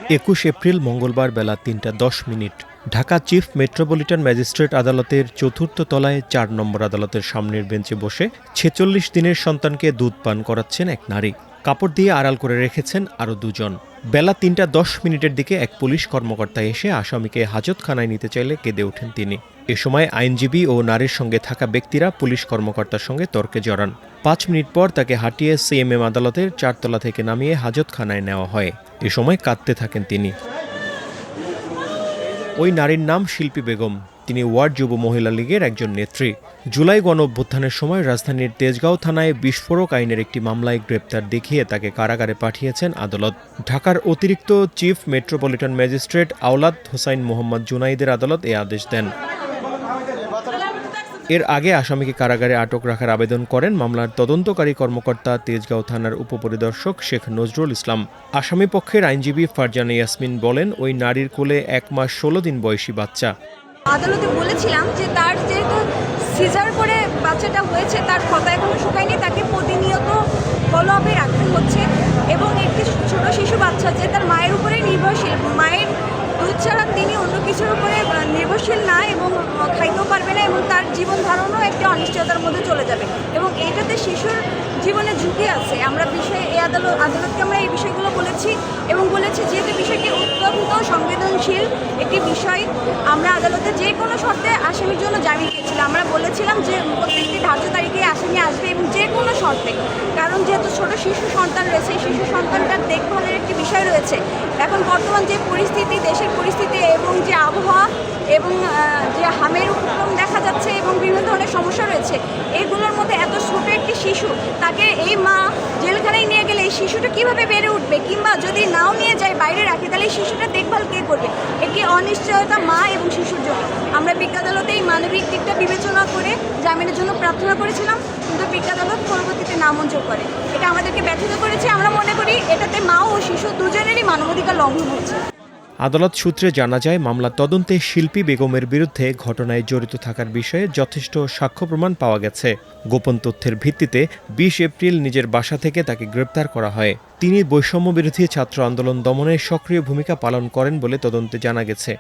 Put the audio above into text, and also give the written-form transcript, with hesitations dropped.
21 April মঙ্গলবার বেলা ৩:১০ Dhaka chief metropolitan magistrate আদালতের চতুর্থ তলায় ৪ নম্বর আদালতের সামনের বেঞ্চে বসে ৪৬ দিনের সন্তানকে দুধ পান করাচ্ছেন এক নারী। কাপড় দিয়ে আড়াল করে রেখেছেন আরও দুজন। বেলা ৩:১০ দিকে এক পুলিশ কর্মকর্তা এসে আসামিকে হাজতখানায় নিতে চাইলে কেঁদে ওঠেন তিনি। এ সময় আইনজীবী ও নারীর সঙ্গে থাকা ব্যক্তিরা পুলিশ কর্মকর্তার সঙ্গে তর্কে জড়ান। ৫ মিনিট পর তাকে হাঁটিয়ে সিএমএম আদালতের ৪ তলা থেকে নামিয়ে হাজতখানায় নেওয়া হয়। এ সময় কাঁদতে থাকেন তিনি। ওই নারীর নাম শিল্পী বেগম। তিনি ওয়ার্ড যুব মহিলা লীগের একজন নেত্রী। জুলাই গণঅভ্যুত্থানের সময় রাজধানীর তেজগাঁও থানায় বিস্ফোরক আইনের একটি মামলায় গ্রেপ্তার দেখিয়ে তাকে কারাগারে পাঠিয়েছেন আদালত। ঢাকার অতিরিক্ত চিফ মেট্রোপলিটন ম্যাজিস্ট্রেট আওলাদ হোসাইন মোহাম্মদ জুনাইদের আদালত এ আদেশ দেন। এর আগে আসামিকে কারাগারে আটক রাখার আবেদন করেন মামলার তদন্তকারী কর্মকর্তা তেজগাঁও থানার উপপরিদর্শক শেখ নজরুল ইসলাম। আসামি পক্ষের আইনজীবী ফারজানা ইয়াসমিন বলেন, ওই নারীর কোলে ১ মাস ১৬ দিন বয়সী বাচ্চা। আদালতে বলেছিলাম যে তার যেহেতু সিজার করে বাচ্চাটা হয়েছে, তার ক্ষত এখনো শুকায়নি, তাকে প্রতিনিয়ত ফলো আপে রাখতে হচ্ছে এবং একটি ছোট শিশু বাচ্চা যে তার মায়ের উপরেই নির্ভরশীল, মায়ের দুধ ছাড়া তিনি অন্য কিছুর উপরে নির্ভরশীল না এবং খাইতেও পারবে না এবং তার জীবন ধারণও একটি অনিশ্চয়তার মধ্যে চলে যাবে এবং এটাতে শিশুর জীবনে ঝুঁকি আছে। আমরা এই আদালতকে আমরা এই বিষয়গুলো বলেছি এবং বলেছি যেহেতু বিষয়টি অত্যন্ত সংবেদনশীল একটি বিষয়, আমরা আদালতে যে কোনো শর্তে আসামির জন্য জামিন চেয়েছিলাম। আমরা বলেছিলাম যে প্রত্যেকটি ধার্য তারিখে আসামি আসবে এবং যে কোনো শর্তে, কারণ যেহেতু ছোট শিশু সন্তান রয়েছে, শিশু সন্তানটার দেখভালের একটি বিষয় রয়েছে। এখন বর্তমান যে পরিস্থিতি, দেশের পরিস্থিতি এবং যে আবহাওয়া এবং যে হামের উপক্রম দেখা যাচ্ছে এবং বিভিন্ন ধরনের সমস্যা রয়েছে, এগুলোর মধ্যে এত ছোট একটি শিশু, তাকে এই মা জেলখানায় নিয়ে গেলে এই শিশুটা কীভাবে বেড়ে উঠবে, কিংবা যদি নাও নিয়ে যায় বাইরে রাখে, তাহলে এই শিশুটা দেখভাল কে করবে? একটি অনিশ্চয়তা মা এবং শিশুর জন্য। আমরা বিজ্ঞ আদালতে এই মানবিক দিকটা বিবেচনা করে জামিনের জন্য প্রার্থনা করেছিলাম, কিন্তু বিজ্ঞ আদালত পরবর্তীতে নামঞ্জুর করে। এটা আমাদেরকে ব্যথিত করেছে। আমরা মনে করি এটাতে মা ও শিশু দুজনেরই মানবাধিকার লঙ্ঘন হচ্ছে। আদালত সূত্রে জানা যায়, মামলার তদন্তে শিল্পী বেগমের বিরুদ্ধে ঘটনায় জড়িত থাকার বিষয়ে যথেষ্ট সাক্ষ্য প্রমাণ পাওয়া গেছে। গোপন তথ্যের ভিত্তিতে ২০ এপ্রিল নিজের বাসা থেকে তাকে গ্রেপ্তার করা হয়। তিনি বৈষম্য বিরোধী ছাত্র আন্দোলন দমনে সক্রিয় ভূমিকা পালন করেন বলে তদন্তে জানা গেছে।